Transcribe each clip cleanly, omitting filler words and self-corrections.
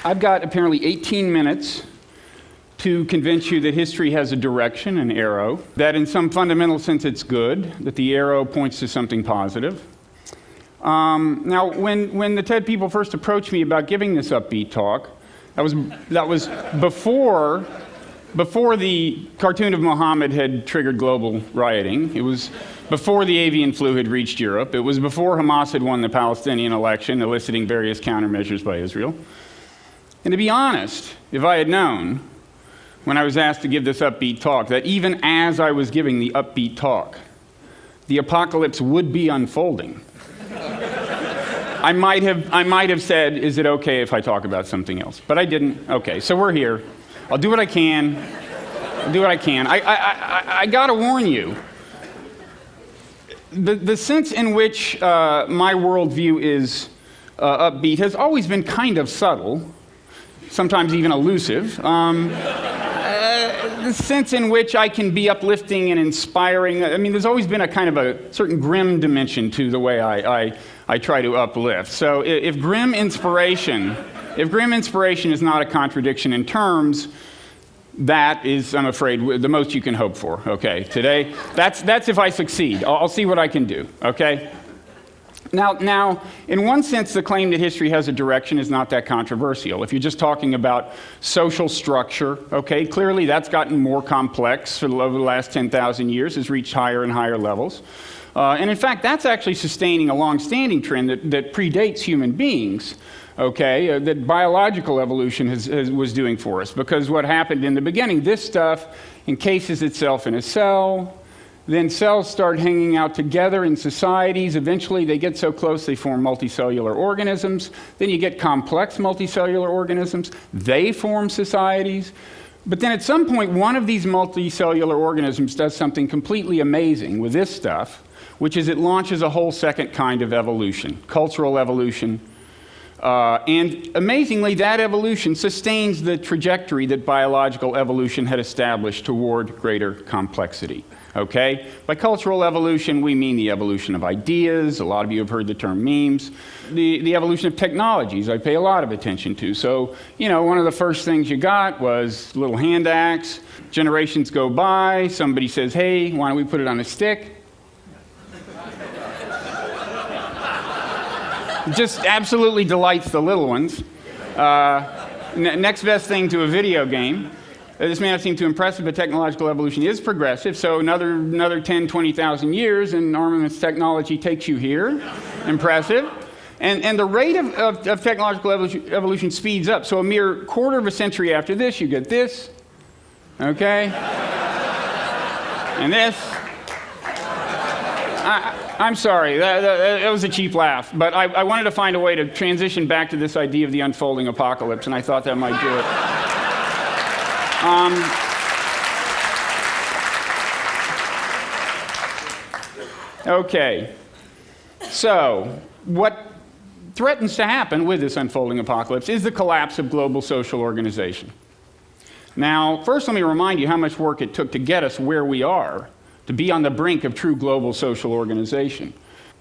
I've got apparently 18 minutes to convince you that history has a direction, an arrow, that in some fundamental sense it's good, that the arrow points to something positive. Now, when the TED people first approached me about giving this upbeat talk, that was before the cartoon of Muhammad had triggered global rioting. It was before the avian flu had reached Europe. It was before Hamas had won the Palestinian election, eliciting various countermeasures by Israel. And to be honest, if I had known, when I was asked to give this upbeat talk, that even as I was giving the upbeat talk, the apocalypse would be unfolding, I might have said, is it okay if I talk about something else? But I didn't. Okay, so we're here. I'll do what I can. I gotta warn you, the sense in which my worldview is upbeat has always been kind of subtle, sometimes even elusive. The sense in which I can be uplifting and inspiring, I mean, there's always been a kind of a certain grim dimension to the way I try to uplift. So if grim inspiration is not a contradiction in terms, that is, I'm afraid, the most you can hope for, okay, today. That's if I succeed. I'll see what I can do, okay? Now, in one sense, the claim that history has a direction is not that controversial. If you're just talking about social structure, okay, clearly that's gotten more complex over the last 10,000 years, has reached higher and higher levels. And in fact, that's actually sustaining a long-standing trend that predates human beings, okay, that biological evolution was doing for us. Because what happened in the beginning, this stuff encases itself in a cell. Then cells start hanging out together in societies. Eventually, they get so close they form multicellular organisms. Then you get complex multicellular organisms. They form societies. But then at some point, one of these multicellular organisms does something completely amazing with this stuff, which is it launches a whole second kind of evolution, cultural evolution. And amazingly, that evolution sustains the trajectory that biological evolution had established toward greater complexity. Okay? By cultural evolution, we mean the evolution of ideas. A lot of you have heard the term memes. The evolution of technologies, I pay a lot of attention to. So, one of the first things you got was a little hand axe. Generations go by. Somebody says, hey, why don't we put it on a stick? It just absolutely delights the little ones. Next best thing to a video game. This may not seem too impressive, but technological evolution is progressive. So another 10, 20,000 years and armaments technology takes you here. Impressive. And the rate of technological evolution speeds up. So a mere quarter of a century after this, you get this. Okay? And this. I'm sorry, that was a cheap laugh. But I wanted to find a way to transition back to this idea of the unfolding apocalypse, and I thought that might do it. Okay, so what threatens to happen with this unfolding apocalypse is the collapse of global social organization. Now, first let me remind you how much work it took to get us where we are, to be on the brink of true global social organization.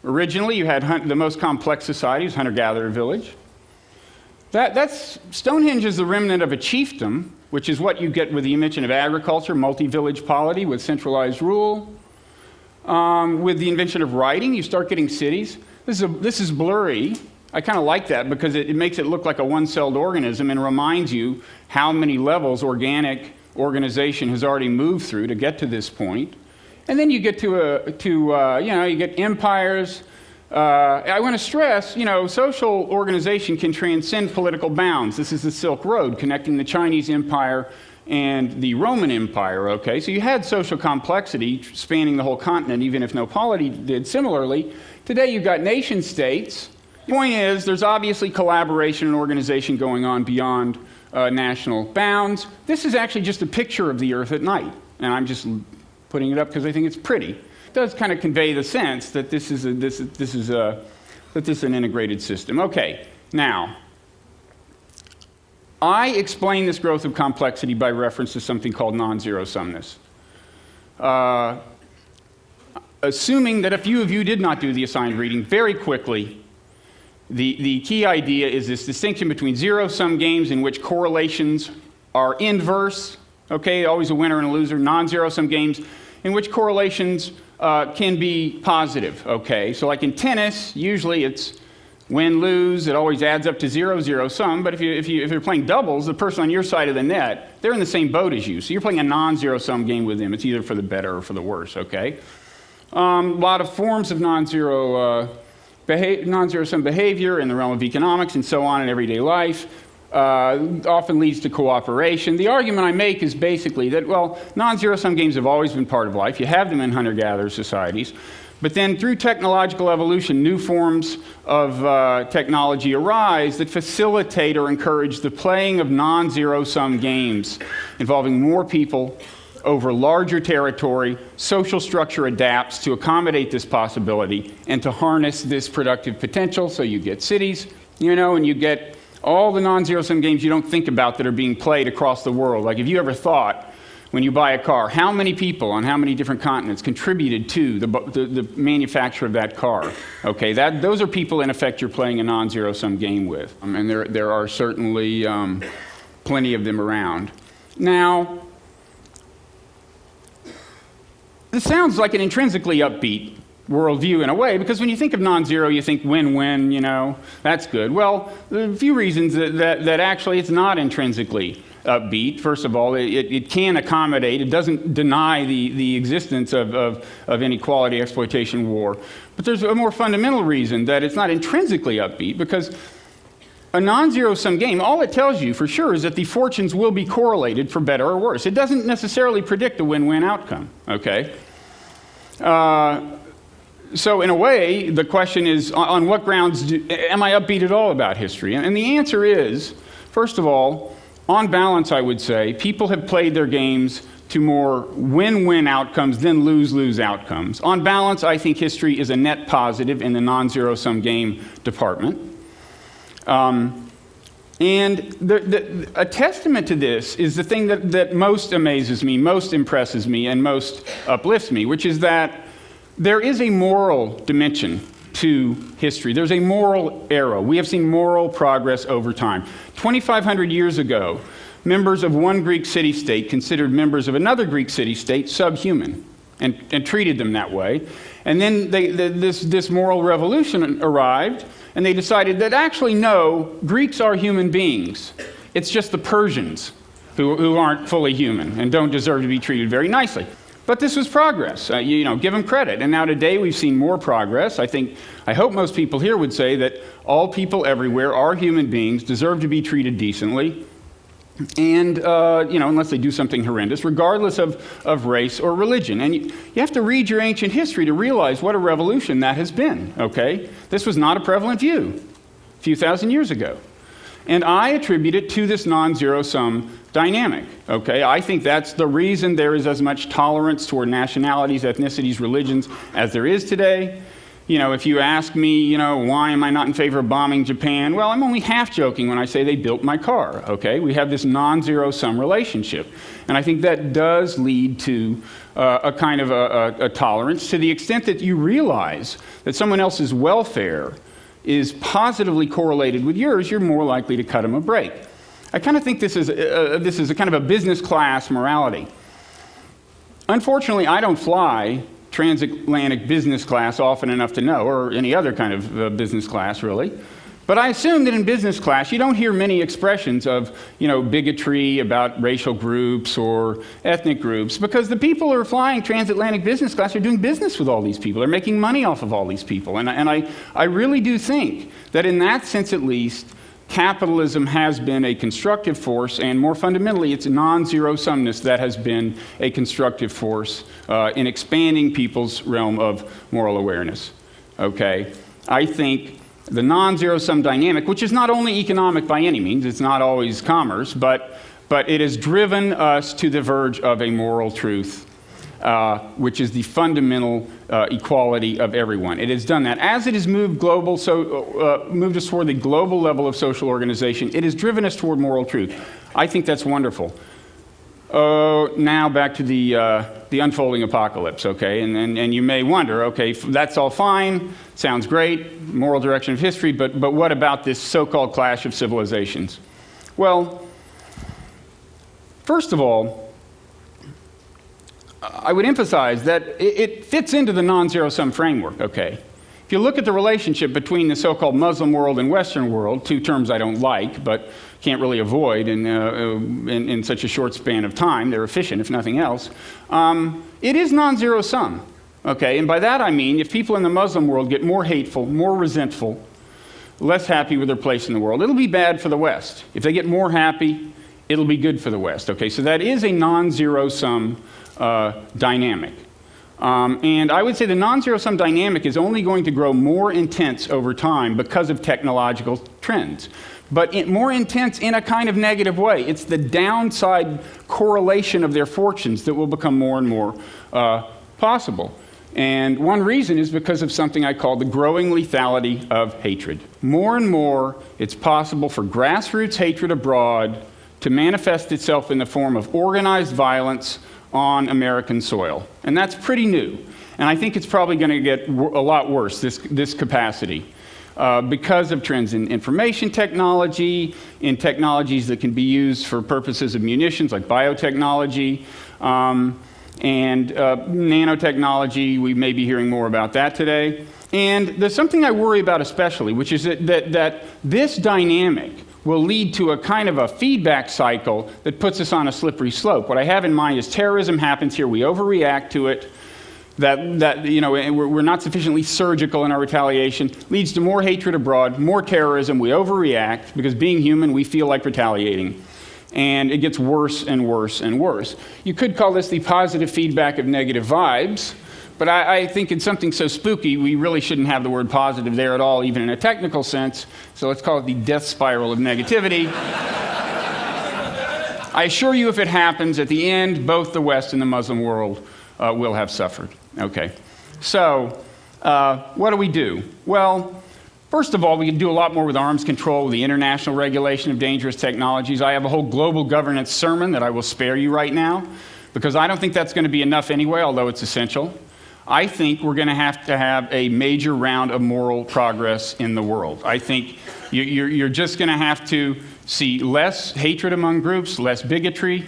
Originally, you had the most complex societies, hunter-gatherer village. That's Stonehenge is the remnant of a chiefdom, which is what you get with the invention of agriculture, multi-village polity with centralized rule. With the invention of writing, you start getting cities. This is blurry. I kind of like that because it makes it look like a one-celled organism and reminds you how many levels organic organization has already moved through to get to this point. And then you get you get empires. I want to stress, social organization can transcend political bounds. This is the Silk Road connecting the Chinese Empire and the Roman Empire, okay? So you had social complexity spanning the whole continent, even if no polity did. Similarly, today you've got nation states. The point is, there's obviously collaboration and organization going on beyond national bounds. This is actually just a picture of the Earth at night, and I'm just putting it up because I think it's pretty. It does kind of convey the sense that this is an integrated system. Okay, now, I explain this growth of complexity by reference to something called non-zero sumness. Assuming that a few of you did not do the assigned reading, very quickly, The key idea is this distinction between zero-sum games in which correlations are inverse, okay, always a winner and a loser, non-zero-sum games in which correlations can be positive, okay? So like in tennis, usually it's win-lose, it always adds up to zero-sum, but if you're playing doubles, the person on your side of the net, they're in the same boat as you, so you're playing a non-zero-sum game with them. It's either for the better or for the worse, okay? A lot of forms of non-zero-sum behavior in the realm of economics and so on in everyday life often leads to cooperation. The argument I make is basically that, well, non-zero-sum games have always been part of life. You have them in hunter-gatherer societies. But then through technological evolution, new forms of technology arise that facilitate or encourage the playing of non-zero-sum games involving more people over larger territory. Social structure adapts to accommodate this possibility and to harness this productive potential. So you get cities, you know, and you get all the non-zero-sum games you don't think about that are being played across the world. Like, if you ever thought, when you buy a car, how many people on how many different continents contributed to the manufacture of that car? Okay, those are people, in effect, you're playing a non-zero-sum game with. And there are certainly plenty of them around. Now, this sounds like an intrinsically upbeat worldview in a way, because when you think of non-zero, you think win-win, you know, that's good. Well, there are a few reasons that actually it's not intrinsically upbeat. First of all, it can accommodate, it doesn't deny the existence of inequality, exploitation, war. But there's a more fundamental reason that it's not intrinsically upbeat, because a non-zero-sum game, all it tells you for sure is that the fortunes will be correlated for better or worse. It doesn't necessarily predict a win-win outcome, okay? So in a way, the question is, on what grounds am I upbeat at all about history? And the answer is, first of all, on balance, I would say, people have played their games to more win-win outcomes than lose-lose outcomes. On balance, I think history is a net positive in the non-zero-sum game department. And a testament to this is the thing that most amazes me, most impresses me, and most uplifts me, which is that there is a moral dimension to history. There's a moral era. We have seen moral progress over time. 2,500 years ago, members of one Greek city-state considered members of another Greek city-state subhuman and treated them that way. And then this moral revolution arrived, and they decided that actually, no, Greeks are human beings. It's just the Persians who aren't fully human and don't deserve to be treated very nicely. But this was progress. You know, give them credit. And now today we've seen more progress. I hope most people here would say that all people everywhere are human beings, deserve to be treated decently, and, you know, unless they do something horrendous, regardless of race or religion. And you have to read your ancient history to realize what a revolution that has been, okay? This was not a prevalent view a few thousand years ago. And I attribute it to this non-zero-sum dynamic, okay? I think that's the reason there is as much tolerance toward nationalities, ethnicities, religions as there is today. You know, if you ask me, you know, why am I not in favor of bombing Japan? Well, I'm only half joking when I say they built my car, okay? We have this non-zero-sum relationship. And I think that does lead to a kind of a tolerance to the extent that you realize that someone else's welfare is positively correlated with yours, you're more likely to cut them a break. I kind of think this is a kind of a business class morality. Unfortunately, I don't fly transatlantic business class often enough to know, or any other kind of business class, really. But I assume that in business class, you don't hear many expressions of, you know, bigotry about racial groups or ethnic groups, because the people who are flying transatlantic business class are doing business with all these people. They're making money off of all these people. And I really do think that in that sense, at least, capitalism has been a constructive force, and more fundamentally, it's non-zero-sumness that has been a constructive force in expanding people's realm of moral awareness. Okay? I think the non-zero-sum dynamic, which is not only economic by any means, it's not always commerce, but it has driven us to the verge of a moral truth, which is the fundamental equality of everyone. It has done that. As it has moved global, moved us toward the global level of social organization, it has driven us toward moral truth. I think that's wonderful. go now back to the unfolding apocalypse, okay? And you may wonder, okay, that's all fine, sounds great, moral direction of history, but what about this so-called clash of civilizations? Well, first of all, I would emphasize that it fits into the non-zero-sum framework, okay? If you look at the relationship between the so-called Muslim world and Western world, two terms I don't like, but can't really avoid in such a short span of time, they're efficient if nothing else, it is non-zero sum, okay? And by that I mean if people in the Muslim world get more hateful, more resentful, less happy with their place in the world, it'll be bad for the West. If they get more happy, it'll be good for the West, okay? So that is a non-zero sum dynamic. And I would say the non-zero sum dynamic is only going to grow more intense over time because of technological trends. But more intense in a kind of negative way. It's the downside correlation of their fortunes that will become more and more possible. And one reason is because of something I call the growing lethality of hatred. More and more, it's possible for grassroots hatred abroad to manifest itself in the form of organized violence on American soil. And that's pretty new. And I think it's probably going to get a lot worse, this capacity, because of trends in information technology, in technologies that can be used for purposes of munitions, like biotechnology, and nanotechnology. We may be hearing more about that today. And there's something I worry about especially, which is that this dynamic will lead to a kind of a feedback cycle that puts us on a slippery slope. What I have in mind is terrorism happens here, we overreact to it, that you know, we're not sufficiently surgical in our retaliation, leads to more hatred abroad, more terrorism, we overreact, because being human, we feel like retaliating. And it gets worse and worse and worse. You could call this the positive feedback of negative vibes, but I think in something so spooky, we really shouldn't have the word positive there at all, even in a technical sense. So let's call it the death spiral of negativity. I assure you, if it happens, at the end, both the West and the Muslim world will have suffered. Okay. So what do we do? Well, first of all, we can do a lot more with arms control, with the international regulation of dangerous technologies. I have a whole global governance sermon that I will spare you right now, because I don't think that's going to be enough anyway, although it's essential. I think we're going to have a major round of moral progress in the world. I think you're just going to have to see less hatred among groups, less bigotry,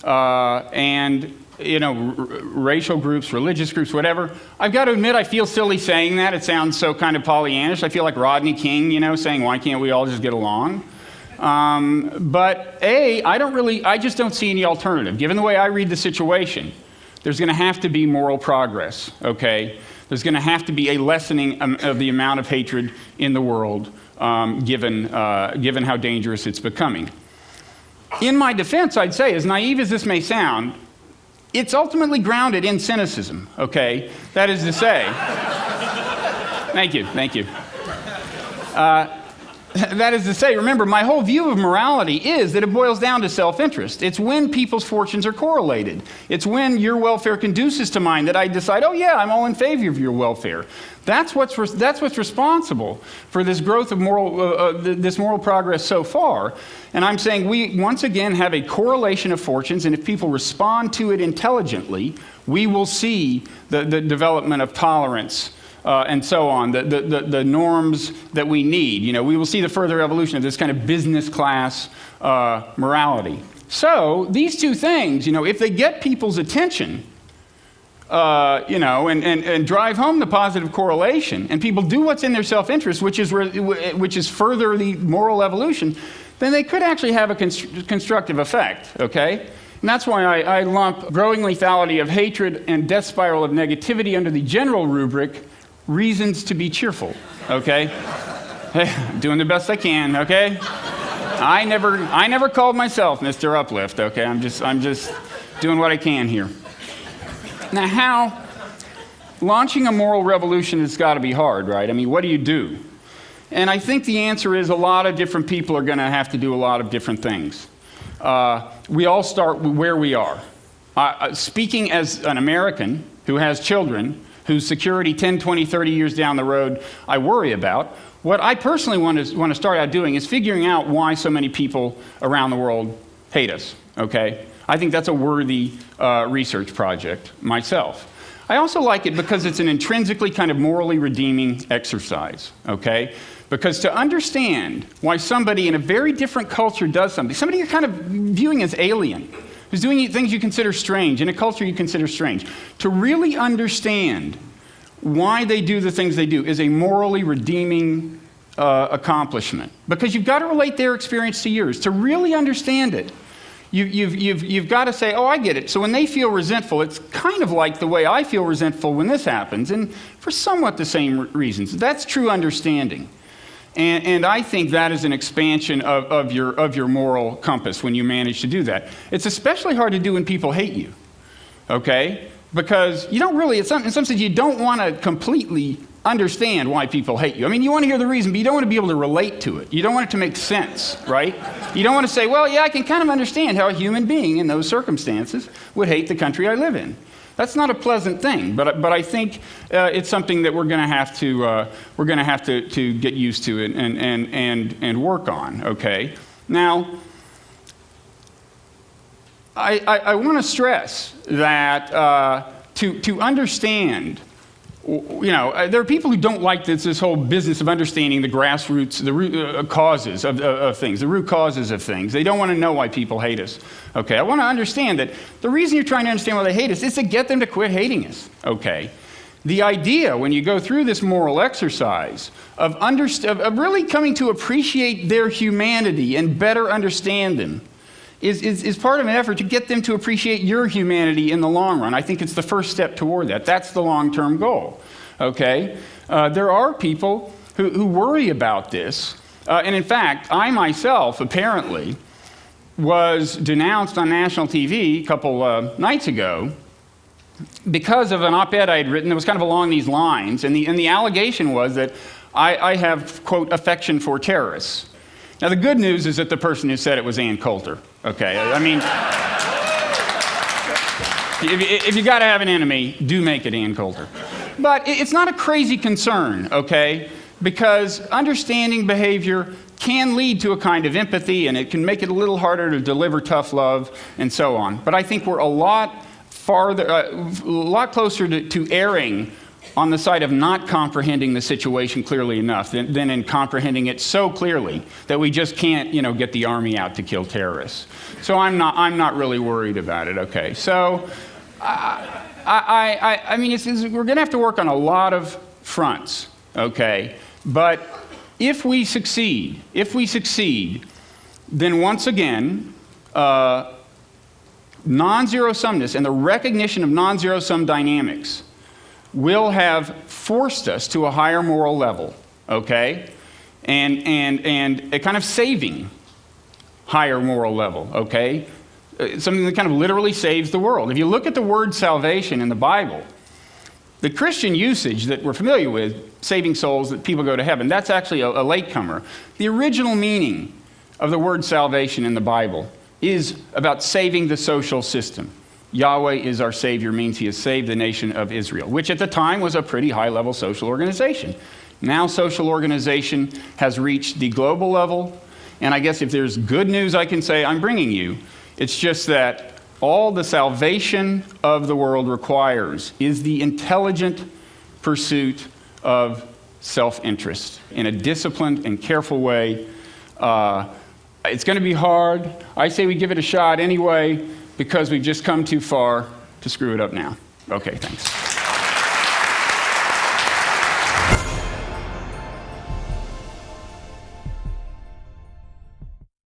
and racial groups, religious groups, whatever. I've got to admit, I feel silly saying that. It sounds so kind of Pollyannish. I feel like Rodney King, saying, why can't we all just get along? But I just don't see any alternative. Given the way I read the situation, there's going to have to be moral progress, okay? There's going to have to be a lessening of the amount of hatred in the world, given how dangerous it's becoming. In my defense, I'd say, as naive as this may sound, it's ultimately grounded in cynicism, okay? That is to say, thank you. That is to say, remember, my whole view of morality is that it boils down to self-interest. It's when people's fortunes are correlated. It's when your welfare conduces to mine that I decide, oh yeah, I'm all in favor of your welfare. That's what's responsible for this growth of this moral progress so far. And I'm saying we once again have a correlation of fortunes, and if people respond to it intelligently, we will see the development of tolerance, and so on, the norms that we need. We will see the further evolution of this kind of business class morality. So these two things, if they get people's attention, and drive home the positive correlation, and people do what's in their self-interest, which is further the moral evolution, then they could actually have a constructive effect, okay? And that's why I lump growing lethality of hatred and death spiral of negativity under the general rubric, reasons to be cheerful, okay? Hey, I'm doing the best I can, okay? I never called myself Mr. Uplift, okay? I'm just doing what I can here. Now, launching a moral revolution has got to be hard, right? I mean, what do you do? And I think the answer is a lot of different people are going to have to do a lot of different things. We all start where we are. Speaking as an American who has children, whose security 10, 20, 30 years down the road I worry about, what I personally want to start out doing is figuring out why so many people around the world hate us, okay? I think that's a worthy research project myself. I also like it because it's an intrinsically kind of morally redeeming exercise, okay? Because to understand why somebody in a very different culture does something, somebody you're kind of viewing as alien, who's doing things you consider strange, in a culture you consider strange, to really understand why they do the things they do is a morally redeeming accomplishment. Because you've got to relate their experience to yours. To really understand it, you've got to say, oh, I get it. So when they feel resentful, it's kind of like the way I feel resentful when this happens, and for somewhat the same reasons. That's true understanding. And I think that is an expansion of your moral compass when you manage to do that. It's especially hard to do when people hate you, okay? Because you don't really, in some sense, you don't want to completely understand why people hate you. I mean, you want to hear the reason, but you don't want to be able to relate to it. You don't want it to make sense, right? You don't want to say, well, yeah, I can kind of understand how a human being in those circumstances would hate the country I live in. That's not a pleasant thing, but I think it's something that we're going to have to get used to and work on. Okay. Now, I want to stress that to understand. You know, there are people who don't like this whole business of understanding the grassroots, the root causes of things, the root causes of things. They don't want to know why people hate us. Okay, I want to understand that the reason you're trying to understand why they hate us is to get them to quit hating us. Okay, the idea when you go through this moral exercise of really coming to appreciate their humanity and better understand them is part of an effort to get them to appreciate your humanity in the long run. I think it's the first step toward that. That's the long-term goal, okay? There are people who worry about this. And in fact, I myself, apparently, was denounced on national TV a couple nights ago because of an op-ed I had written that was kind of along these lines. And the allegation was that I have, quote, affection for terrorists. Now, the good news is that the person who said it was Ann Coulter. Okay, I mean, if you got to have an enemy, do make it Ann Coulter. But it's not a crazy concern, okay? Because understanding behavior can lead to a kind of empathy, and it can make it a little harder to deliver tough love, and so on. But I think we're a lot closer to erring on the side of not comprehending the situation clearly enough than in comprehending it so clearly that we just can't, you know, get the army out to kill terrorists. So I'm not really worried about it. Okay, so I mean, we're going to have to work on a lot of fronts. Okay, but if we succeed, then once again, non-zero-sumness and the recognition of non-zero-sum dynamics will have forced us to a higher moral level, okay? And a kind of saving higher moral level, okay? Something that kind of literally saves the world. If you look at the word salvation in the Bible, the Christian usage that we're familiar with, saving souls, that people go to heaven, that's actually a latecomer. The original meaning of the word salvation in the Bible is about saving the social system. Yahweh is our Savior means he has saved the nation of Israel, which at the time was a pretty high-level social organization. Now social organization has reached the global level, and I guess if there's good news I can say I'm bringing you, it's just that all the salvation of the world requires is the intelligent pursuit of self-interest in a disciplined and careful way. It's going to be hard. I say we give it a shot anyway, because we've just come too far to screw it up now. Okay, thanks.